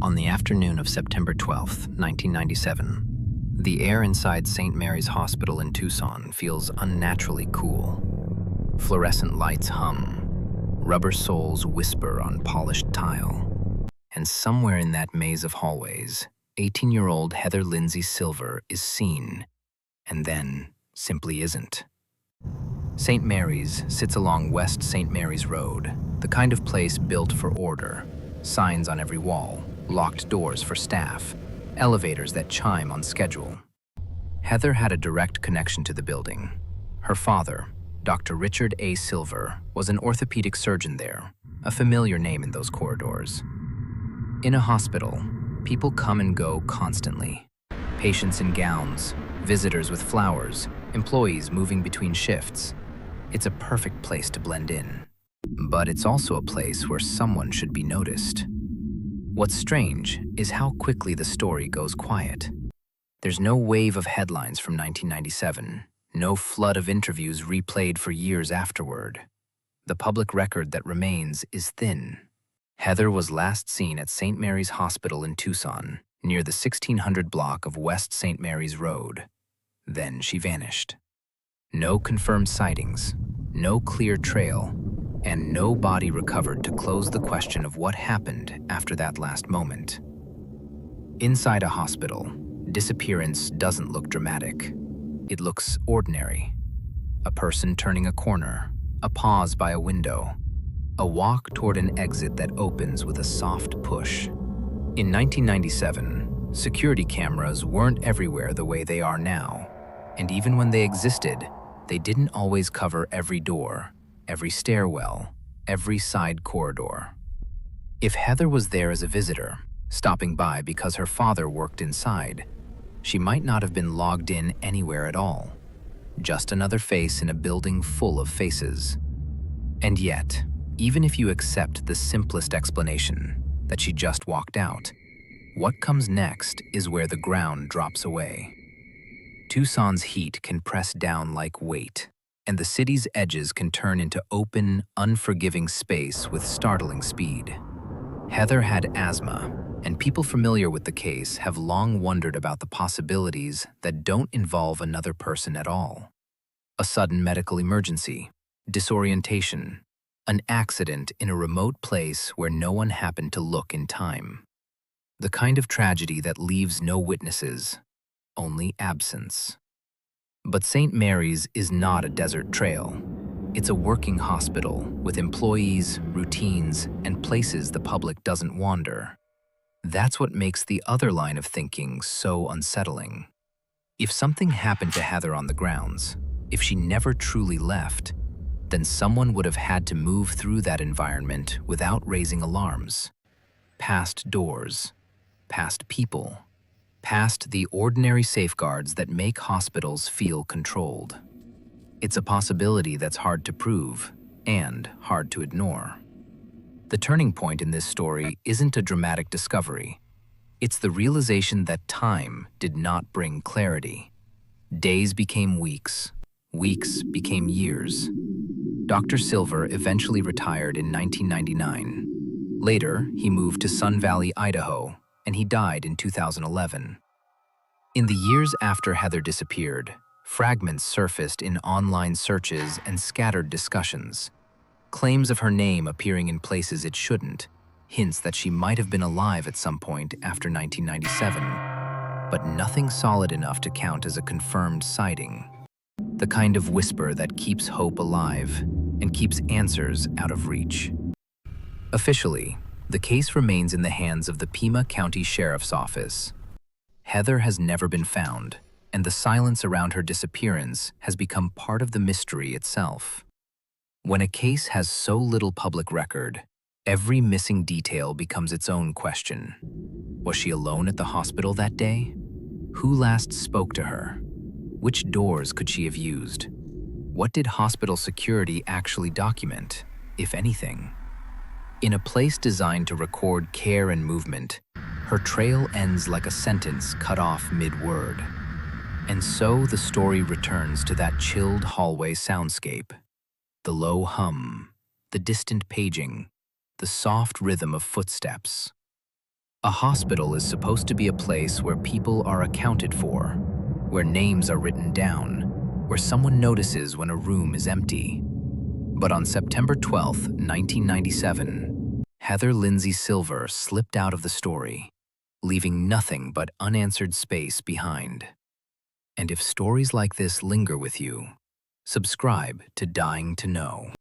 On the afternoon of September 12th, 1997, the air inside St. Mary's Hospital in Tucson feels unnaturally cool. Fluorescent lights hum, rubber soles whisper on polished tile, and somewhere in that maze of hallways, 18-year-old Heather Lindsay Silver is seen, and then simply isn't. St. Mary's sits along West St. Mary's Road, the kind of place built for order, signs on every wall, locked doors for staff, elevators that chime on schedule. Heather had a direct connection to the building. Her father, Dr. Richard A. Silver, was an orthopedic surgeon there, a familiar name in those corridors. In a hospital, people come and go constantly. Patients in gowns, visitors with flowers, employees moving between shifts. It's a perfect place to blend in. But it's also a place where someone should be noticed. What's strange is how quickly the story goes quiet. There's no wave of headlines from 1997, no flood of interviews replayed for years afterward. The public record that remains is thin. Heather was last seen at St. Mary's Hospital in Tucson, near the 1600 block of West St. Mary's Road. Then she vanished. No confirmed sightings, no clear trail, and no body recovered to close the question of what happened after that last moment. Inside a hospital, disappearance doesn't look dramatic. It looks ordinary. A person turning a corner, a pause by a window, a walk toward an exit that opens with a soft push. In 1997, security cameras weren't everywhere the way they are now, and even when they existed, they didn't always cover every door, every stairwell, every side corridor. If Heather was there as a visitor, stopping by because her father worked inside, she might not have been logged in anywhere at all. Just another face in a building full of faces. And yet, even if you accept the simplest explanation, that she just walked out, what comes next is where the ground drops away. Tucson's heat can press down like weight, and the city's edges can turn into open, unforgiving space with startling speed. Heather had asthma, and people familiar with the case have long wondered about the possibilities that don't involve another person at all. A sudden medical emergency, disorientation, an accident in a remote place where no one happened to look in time. The kind of tragedy that leaves no witnesses, only absence. But St. Mary's is not a desert trail. It's a working hospital with employees, routines, and places the public doesn't wander. That's what makes the other line of thinking so unsettling. If something happened to Heather on the grounds, if she never truly left, then someone would have had to move through that environment without raising alarms. Past doors, past people, past the ordinary safeguards that make hospitals feel controlled. It's a possibility that's hard to prove and hard to ignore. The turning point in this story isn't a dramatic discovery. It's the realization that time did not bring clarity. Days became weeks, weeks became years. Dr. Silver eventually retired in 1999. Later, he moved to Sun Valley, Idaho, and he died in 2011. In the years after Heather disappeared, fragments surfaced in online searches and scattered discussions. Claims of her name appearing in places it shouldn't, hints that she might have been alive at some point after 1997, but nothing solid enough to count as a confirmed sighting. The kind of whisper that keeps hope alive and keeps answers out of reach. Officially, the case remains in the hands of the Pima County Sheriff's Office. Heather has never been found, and the silence around her disappearance has become part of the mystery itself. When a case has so little public record, every missing detail becomes its own question. Was she alone at the hospital that day? Who last spoke to her? Which doors could she have used? What did hospital security actually document, if anything? In a place designed to record care and movement, her trail ends like a sentence cut off mid-word. And so the story returns to that chilled hallway soundscape. The low hum, the distant paging, the soft rhythm of footsteps. A hospital is supposed to be a place where people are accounted for, where names are written down, where someone notices when a room is empty. But on September 12, 1997, Heather Lindsay Silver slipped out of the story, leaving nothing but unanswered space behind. And if stories like this linger with you, subscribe to Dying to Know.